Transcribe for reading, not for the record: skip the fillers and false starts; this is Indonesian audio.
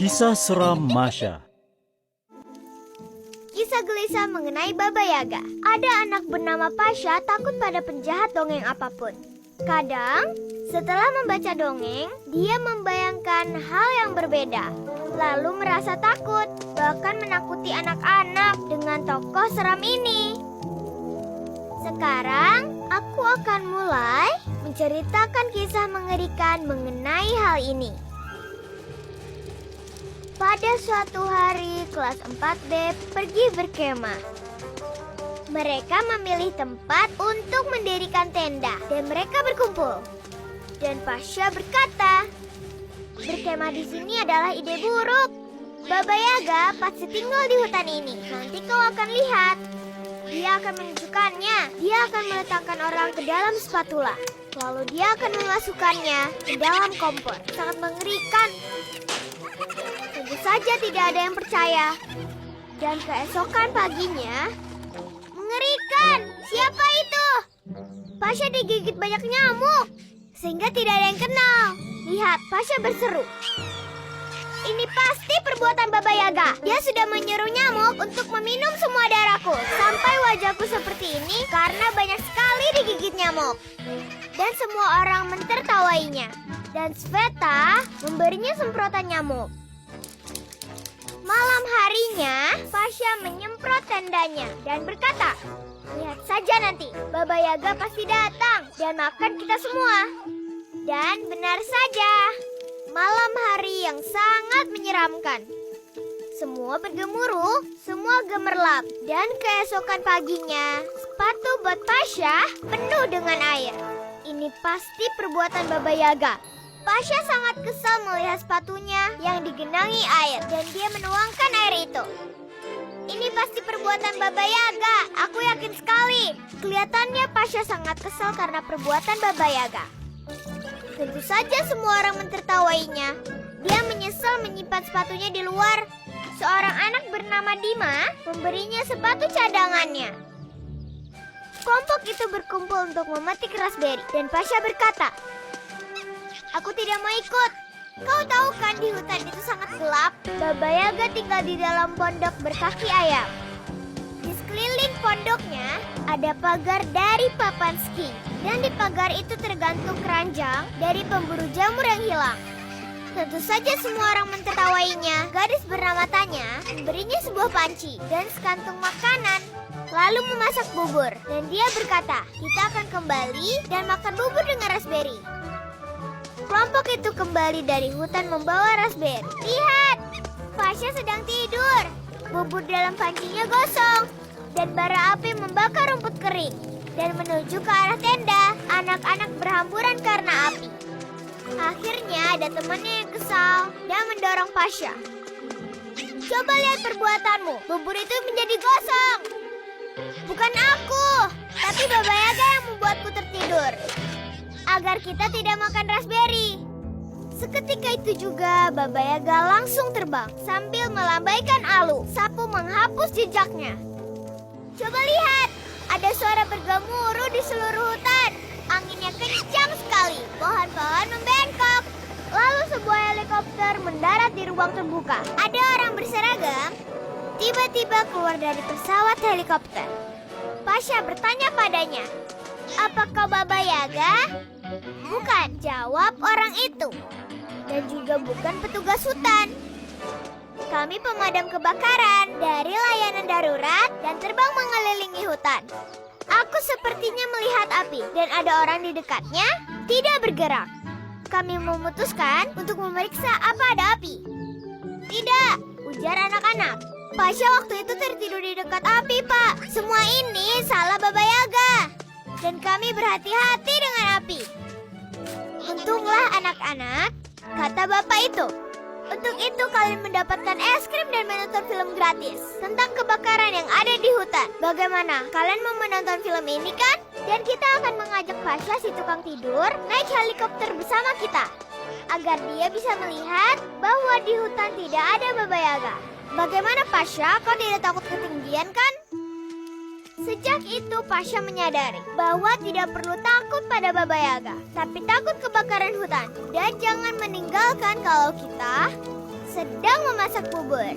Kisah seram Masha. Kisah gelisah mengenai Baba Yaga. Ada anak bernama Pasha takut pada penjahat dongeng apapun. Kadang, setelah membaca dongeng, dia membayangkan hal yang berbeda. Lalu merasa takut, bahkan menakuti anak-anak dengan tokoh seram ini. Sekarang, aku akan mulai menceritakan kisah mengerikan mengenai hal ini. Pada suatu hari, kelas 4B pergi berkemah. Mereka memilih tempat untuk mendirikan tenda dan mereka berkumpul. Dan Pasha berkata, berkemah di sini adalah ide buruk. Baba Yaga pasti tinggal di hutan ini. Nanti kau akan lihat. Dia akan menunjukkannya. Dia akan meletakkan orang ke dalam spatula. Lalu dia akan memasukkannya ke dalam kompor. Sangat mengerikan. Tentu saja tidak ada yang percaya. Dan keesokan paginya, mengerikan! Siapa itu? Pasha digigit banyak nyamuk, sehingga tidak ada yang kenal. Lihat, Pasha berseru. Ini pasti perbuatan Baba Yaga. Dia sudah menyuruh nyamuk untuk meminum semua darahku. Sampai wajahku seperti ini karena banyak sekali digigit nyamuk. Dan semua orang mentertawainya. Dan Sveta memberinya semprotan nyamuk. Malam harinya, Pasha menyemprot tendanya dan berkata, lihat saja nanti, Baba Yaga pasti datang dan makan kita semua. Dan benar saja, malam hari yang sangat menyeramkan. Semua bergemuruh, semua gemerlap, dan keesokan paginya, sepatu buat Pasha penuh dengan air. Ini pasti perbuatan Baba Yaga. Pasha sangat kesal melihat sepatunya yang digenangi air dan dia menuangkan air itu. Ini pasti perbuatan Baba Yaga, aku yakin sekali. Kelihatannya Pasha sangat kesal karena perbuatan Baba Yaga. Tentu saja semua orang mentertawainya. Dia menyesal menyimpan sepatunya di luar. Seorang anak bernama Dima memberinya sepatu cadangannya. Kelompok itu berkumpul untuk memetik raspberry dan Pasha berkata, aku tidak mau ikut. Kau tahu kan di hutan itu sangat gelap. Baba Yaga tinggal di dalam pondok berkaki ayam. Di sekeliling pondoknya ada pagar dari papan ski. Dan di pagar itu tergantung keranjang dari pemburu jamur yang hilang. Tentu saja semua orang mentertawainya. Gadis bernama Tanya memberinya sebuah panci dan sekantung makanan. Lalu memasak bubur. Dan dia berkata, kita akan kembali dan makan bubur dengan raspberry. Kelompok itu kembali dari hutan membawa raspberry. Lihat, Pasha sedang tidur. Bubur dalam pancinya gosong. Dan bara api membakar rumput kering. Dan menuju ke arah tenda, anak-anak berhamburan karena api. Akhirnya ada temannya yang kesal dan mendorong Pasha. Coba lihat perbuatanmu, bubur itu menjadi gosong. Bukan aku, tapi Baba Yaga yang membuatku tertidur. Agar kita tidak makan raspberry. Seketika itu juga Baba Yaga langsung terbang sambil melambaikan alu. Sapu menghapus jejaknya. Coba lihat, ada suara bergemuruh di seluruh hutan. Anginnya kencang sekali, pohon-pohon membengkok. Lalu sebuah helikopter mendarat di ruang terbuka. Ada orang berseragam tiba-tiba keluar dari pesawat helikopter. Pasha bertanya padanya, apa kau Baba Yaga? Bukan, jawab orang itu. Dan juga bukan petugas hutan. Kami pemadam kebakaran dari layanan darurat dan terbang mengelilingi hutan. Aku sepertinya melihat api dan ada orang di dekatnya tidak bergerak. Kami memutuskan untuk memeriksa apa ada api. Tidak, ujar anak-anak. Pasha waktu itu tertidur di dekat api, Pak. Semua ini salah Baba Yaga. Dan kami berhati-hati dengan api. Untunglah anak-anak, kata bapak itu. Untuk itu kalian mendapatkan es krim dan menonton film gratis tentang kebakaran yang ada di hutan. Bagaimana? Kalian mau menonton film ini kan? Dan kita akan mengajak Pasha si tukang tidur naik helikopter bersama kita. Agar dia bisa melihat bahwa di hutan tidak ada Baba Yaga. Bagaimana Pasha? Kau tidak takut ketinggian kan? Sejak itu Pasha menyadari bahwa tidak perlu takut pada Baba Yaga, tapi takut kebakaran hutan. Dan jangan meninggalkan kalau kita sedang memasak bubur.